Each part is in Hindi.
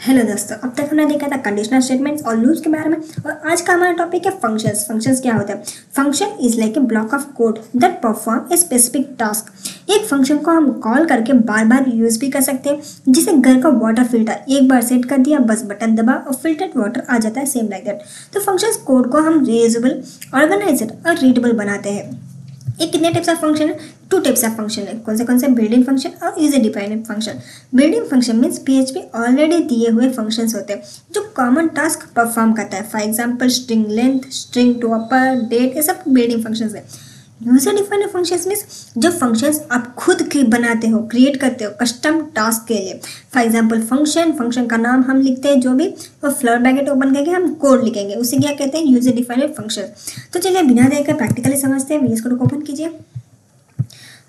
हेलो दोस्तों, अब तक हमने देखा था कंडीशनल स्टेटमेंट्स और लूप्स के बारे में। और आज का हमारा टॉपिक है फंक्शंस। फंक्शंस क्या होता है? Function is like a block of code that perform a specific task. एक फंक्शन को हम कॉल करके बार बार यूज भी कर सकते हैं, जैसे घर का वाटर फिल्टर एक बार सेट कर दिया, बस बटन दबा और फिल्टर्ड वाटर आ जाता है, सेम लाइक दैट। तो फंक्शंस कोड को हम रीयूजेबल, ऑर्गेनाइज्ड और रीडेबल बनाते हैं। ये कितने टाइप्स ऑफ फंक्शन है? टू टाइप्स ऑफ फंक्शन है। कौन से बिल्ट इन फंक्शन और user defined function. Built in function means PHP already दिए हुए फंक्शंस होते हैं जो कॉमन टास्क परफॉर्म करता है। For example string length, string to upper, date, ये सब बिल्ट इन फंक्शंस है। यूजर डिफाइंड फंक्शंस मीन्स जो फंक्शंस आप खुद बनाते हो, क्रिएट करते हो कस्टम टास्क के लिए। फॉर एग्जांपल फंक्शन का नाम हम लिखते हैं जो भी, और फ्लोर ब्रैकेट ओपन करके हम कोड लिखेंगे, उसे क्या कहते हैं? User defined function. तो चलिए बिना देख कर प्रैक्टिकली समझते हैं। वीएस कोड को ओपन कीजिए।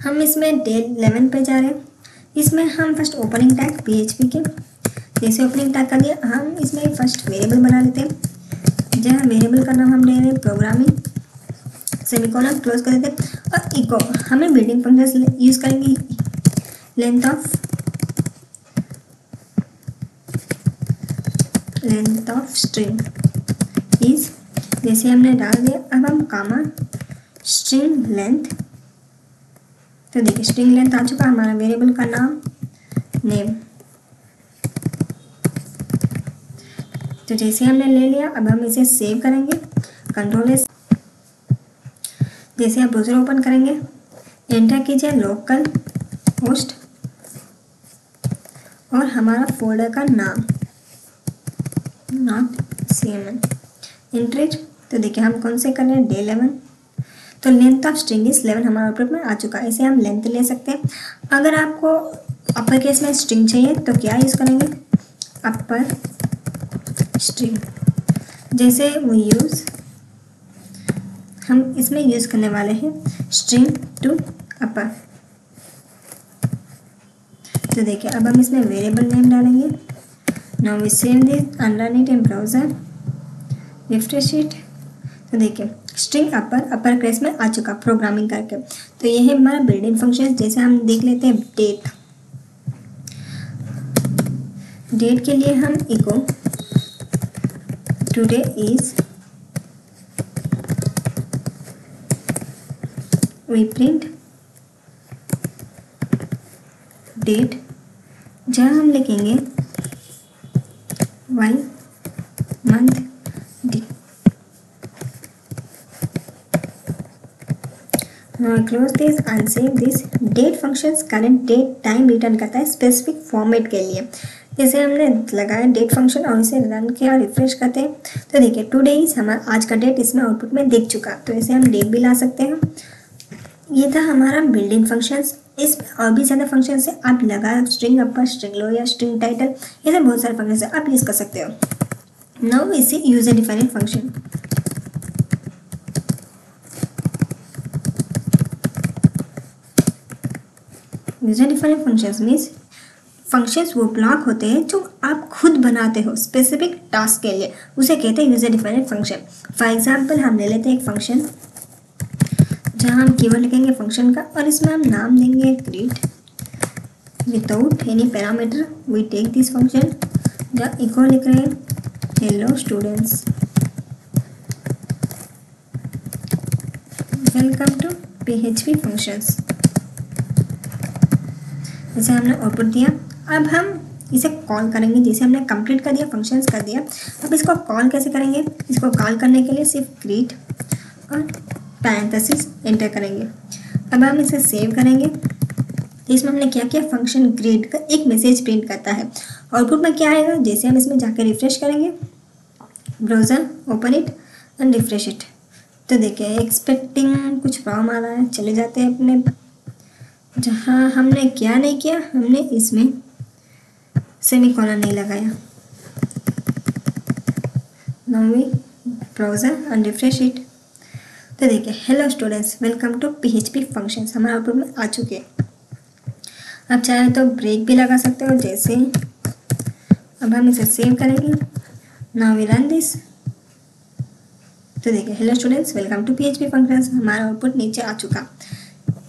हम इसमें डे 11 पे जा रहे हैं। इसमें हम फर्स्ट ओपनिंग टैग पीएचपी के, जैसे ओपनिंग टैग कर दिया, हम इसमें फर्स्ट वेरिएबल बना लेते हैं। जहाँ वेरिएबल का नाम हम ले रहे हैं प्रोग्रामिंग, सेमीकोलन क्लोज कर देते हैं, और इको हमें बिल्डिंग फंक्शन यूज करेंगे। लेंथ ऑफ स्ट्रिंग इज, जैसे हमने डाल दिया, अब हम कामा स्ट्रिंग लेंथ। तो देखिए स्ट्रिंग लेंथ आ चुका, हमारा वेरिएबल का नाम नेम। तो जैसे हमने ले लिया, अब हम इसे सेव करेंगे, कंट्रोल एस। जैसे आप ब्राउज़र ओपन करेंगे, एंटर कीजिए लोकल होस्ट और हमारा फोल्डर का नाम नॉट CMN इंट्रेज। तो देखिए हम कौन से कर रहे हैं? डे 11। तो लेंथ ऑफ स्ट्रिंग इज 11 हमारा आउटपुट में आ चुका है। इसे हम लेंथ ले सकते हैं। अगर आपको अपर केस में स्ट्रिंग चाहिए तो क्या यूज़ करेंगे? अपर स्ट्रिंग। जैसे we यूज़, हम इसमें यूज़ करने वाले हैं स्ट्रिंग टू अपर। तो देखिए अब हम इसमें वेरिएबल नेम डालेंगे। Now we save this and run it in browser, refresh it. तो देखिए स्ट्रिंग अपर केस में आ चुका प्रोग्रामिंग करके। तो ये है हमारा बिल्ट इन फंक्शन। जैसे हम देख लेते हैं डेट के लिए हम echo today is, we print date, जहाँ हम लिखेंगे Y month day. Now I close this and save this. Date functions current date time return करता है स्पेसिफिक फॉर्मेट के लिए। जैसे हमने लगाया डेट फंक्शन और इसे रन किया, रिफ्रेश करते हैं, तो देखिए टुडे इज हमारा आज का डेट इसमें आउटपुट में दिख चुका। तो इसे हम डेट भी ला सकते हैं। ये था हमारा बिल्ट इन फंक्शंस। इसमें और भी ज़्यादा फंक्शंस है। आप लगा स्ट्रिंग अपर, स्ट्रिंग लो या स्ट्रिंग टाइटल, ऐसे बहुत सारे फंक्शंस है, आप यूज़ कर सकते हो। नाउ इसे user defined function. User defined functions means functions वो ब्लॉक होते हैं जो आप खुद बनाते हो स्पेसिफिक टास्क के लिए, उसे कहते हैं user defined function. For example हम ले लेते हैं एक फंक्शन जहाँ हम कीवर्ड लिखेंगे फंक्शन का, और इसमें हम नाम देंगे greet without any parameter. We take this function, जहाँ इको लिख रहे हैं hello students, welcome to PHP functions. जैसे हमने आउटपुट दिया, अब हम इसे कॉल करेंगे। जैसे हमने कंप्लीट कर दिया, फंक्शंस कर दिया, अब इसको कॉल कैसे करेंगे? इसको कॉल करने के लिए सिर्फ ग्रीट और पैरेंथेसिस एंटर करेंगे। अब हम इसे सेव करेंगे। तो इसमें हमने क्या किया? फंक्शन ग्रीट का एक मैसेज प्रिंट करता है। आउटपुट में क्या आएगा? जैसे हम इसमें जाकर रिफ्रेश करेंगे, browser open it and refresh it, तो देखिए एक्सपेक्टिंग कुछ प्रॉब्लम आ रहा है। चले जाते हैं अपने, जहाँ हमने क्या नहीं किया, हमने इसमें सेमीकोलन नहीं लगाया। Now we browser and refresh it. तो देखिए hello students, welcome to PHP functions हमारे आउटपुट में आ चुके हैं। आप चाहे तो ब्रेक भी लगा सकते हो। जैसे अब हम इसे सेव करेंगे। Now we run this. तो देखिए hello students, welcome to PHP functions हमारा आउटपुट नीचे आ चुका।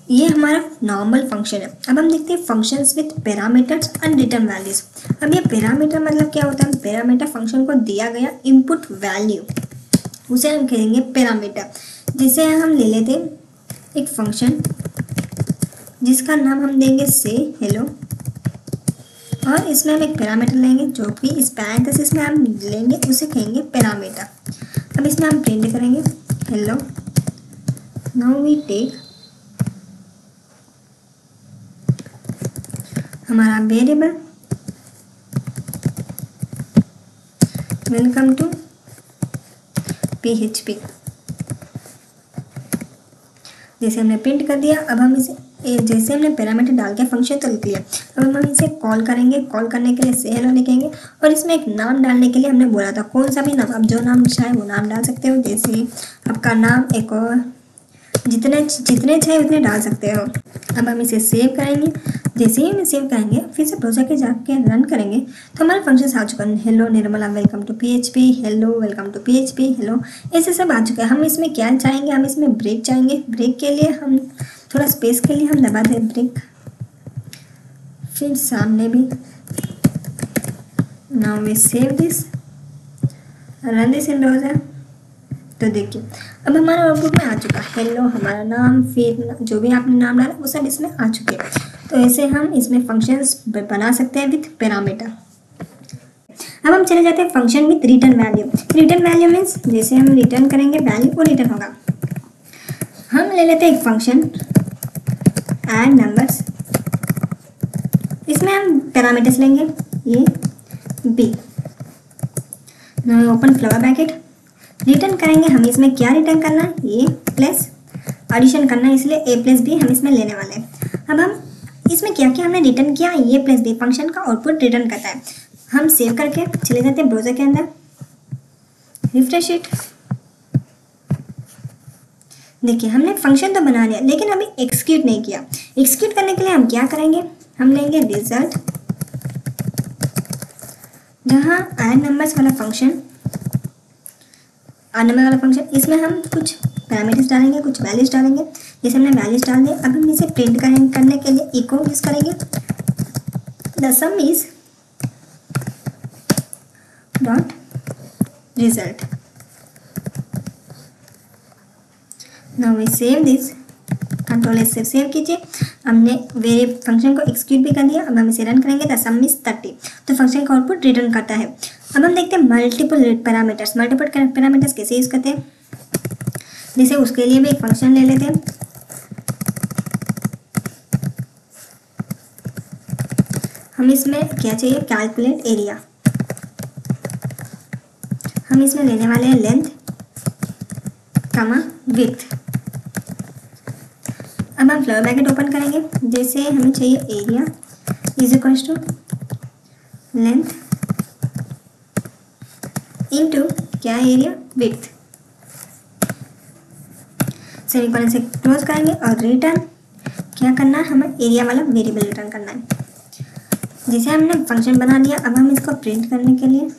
ये हमारा नॉर्मल फंक्शन है। अब हम देखते हैं functions with parameters and return values. अब ये पैरामीटर मतलब क्या होता है? पैरामीटर फंक्शन को दिया गया इनपुट वैल्यू, उसे हम कहेंगे पैरामीटर। जैसे हम ले लेते हैं एक फंक्शन जिसका नाम हम देंगे से हेलो, और इसमें हम एक पैरामीटर लेंगे जो कि इस पैरेंथेसिस में हम लेंगे, उसे कहेंगे पैरामीटर। अब इसमें हम प्रिंट करेंगे हेलो। नाउ वी टेक हमारा वेरिएबल वेलकम टू PHP। जैसे हमने प्रिंट कर दिया, अब हम इसे जैसे हमने पैरामीटर डाल के फंक्शन तो लिख लिया, अब हम इसे कॉल करेंगे। कॉल करने के लिए से हेलो लिखेंगे, और इसमें एक नाम डालने के लिए हमने बोला था कौन सा भी नाम, आप जो नाम चाहे वो नाम डाल सकते हो। जैसे आपका नाम एक और जितने चाहे उतने डाल सकते हो। अब हम इसे सेव करेंगे। जैसे ही हम सेव करेंगे, फिर से ब्राउज़र के जाके रन करेंगे तो हमारा फंक्शन आ चुका है। Hello Nirmala welcome to PHP, hello welcome to PHP, hello, ऐसे सब आ चुका है। हम इसमें क्या चाहेंगे? हम इसमें ब्रेक चाहेंगे। ब्रेक के लिए हम थोड़ा स्पेस के लिए हम दबा दें ब्रेक, फिर सामने भी। Now we save this, run this in browser. तो देखिए अब हमारा आउटपुट में आ चुका है हेलो, हमारा नाम, फिर जो भी आपने नाम डाला वो सब इसमें आ चुके हैं। तो ऐसे हम इसमें फंक्शंस बना सकते हैं विथ पैरामीटर। अब हम चले जाते हैं function with return value. Return value means जैसे हम रिटर्न करेंगे वैल्यू वो रिटर्न होगा। हम ले लेते हैं एक फंक्शन ऐड नंबर्स, इसमें हम पैरामीटर्स लेंगे A B. Open flower bracket, return करेंगे हम इसमें क्या रिटर्न करना है? ए प्लस एडिशन करना है, इसलिए ए प्लस बी हम इसमें लेने वाले हैं। अब हम इसमें क्या क्या हमने रिटर्न किया? ए प्लस बी फंक्शन का आउटपुट रिटर्न करता है। हम सेव करके चले जाते हैं ब्राउज़र के अंदर, रिफ्रेश इट। देखिए हमने फंक्शन तो बना लिया, लेकिन अभी एक्सिक्यूट नहीं किया। एक्सिक्यूट करने के लिए हम क्या करेंगे? हम लेंगे रिजल्ट, जहाँ ऐड नंबर्स वाला फंक्शन, इसमें हम कुछ पैरामीटर्स डालेंगे, कुछ वैल्यूज डालेंगे। जैसे हमने वैल्यूज डाल दिए, अब हम इसे प्रिंट करने के लिए इको यूज करेंगे। The sum is dot result. Now we save this, control S से सेव कीजिए। हमने वेरिएबल फंक्शन को एक्सिक्यूट भी कर दिया। अब हम इसे रन करेंगे। द सम इज 30, तो फंक्शन का आउटपुट रिटर्न करता है। अब हम देखते हैं मल्टीपल पैरामीटर्स। मल्टीपल पैरामीटर्स कैसे यूज करते हैं? जैसे उसके लिए भी एक फंक्शन ले लेते हैं। हम इसमें क्या चाहिए? Calculate area. हम इसमें लेने वाले हैं लेंथ कमा विड्थ। अब हम फ्लावर ब्रैकेट ओपन करेंगे। जैसे हमें चाहिए area is equals to length into क्या एरिया? विड्थ। सेमीकोलन से क्लोज करेंगे और रिटर्न क्या करना है? हमें एरिया वाला वेरिएबल रिटर्न करना है। जैसे हमने फंक्शन बना लिया, अब हम इसको प्रिंट करने के लिए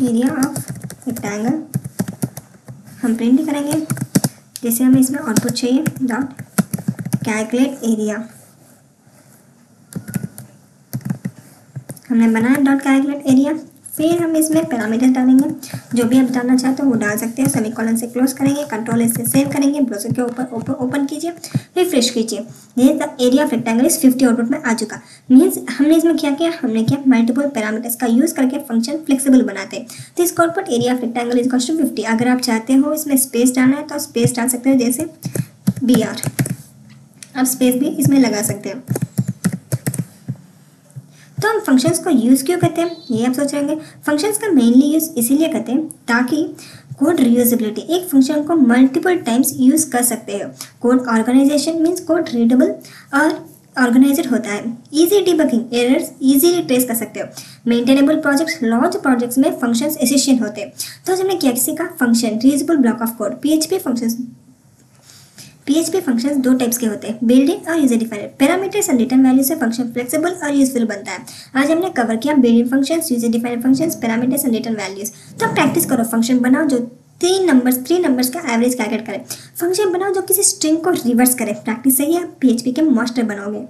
एरिया ऑफ रेक्टेंगल हम प्रिंट करेंगे। जैसे हमें इसमें आउटपुट चाहिए डॉट कैलकुलेट एरिया, हमने बनाया डॉट कैलकुलेट एरिया। फिर हम इसमें पैरामीटर डालेंगे, जो भी आप डालना चाहते हो वो डाल सकते हैं। सेमीकोलन से क्लोज करेंगे, कंट्रोल एस से सेव करेंगे, ब्राउज़र के ऊपर ओपन कीजिए, रिफ्रेश कीजिए। ये the area of rectangle is 50 output में आ चुका। मीन्स हमने इसमें क्या किया? हमने किया मल्टीपल पैरामीटर्स का यूज करके फंक्शन फ्लेक्सिबल बनाते हैं। तो इसका output area of rectangle is equal to 50। अगर आप चाहते हो इसमें स्पेस डालना है तो स्पेस डाल सकते हो, जैसे BR, आप स्पेस भी इसमें लगा सकते हो। तो हम फंक्शंस को यूज़ क्यों करते हैं? ये आप सोच रहे होंगे। फंक्शंस का मेनली यूज़ इसीलिए करते हैं ताकि कोड रीयूजेबिलिटी, एक फंक्शन को मल्टीपल टाइम्स यूज़ कर सकते हो। Code organization means code readable और ऑर्गेनाइज्ड होता है। Easy debugging, errors easily trace कर सकते हो। मेंटेनेबल प्रोजेक्ट्स, लार्ज प्रोजेक्ट्स में फंक्शंस एफिशिएंट होते हैं। तो हमने क्या सीखा? Function, reusable block of code. PHP functions दो टाइप्स के होते हैं, बिल्ट इन और user defined. Parameters and return value से फंक्शन फ्लेक्सिबल और यूजफुल बनता है। आज हमने कवर किया built in functions, user defined functions, parameters and return values. तो प्रैक्टिस करो, फंक्शन बनाओ जो थ्री नंबर्स का एवरेज कैलकुलेट करें। फंक्शन बनाओ जो किसी स्ट्रिंग को रिवर्स करे। प्रैक्टिस से ही आप PHP के मास्टर बनोगे।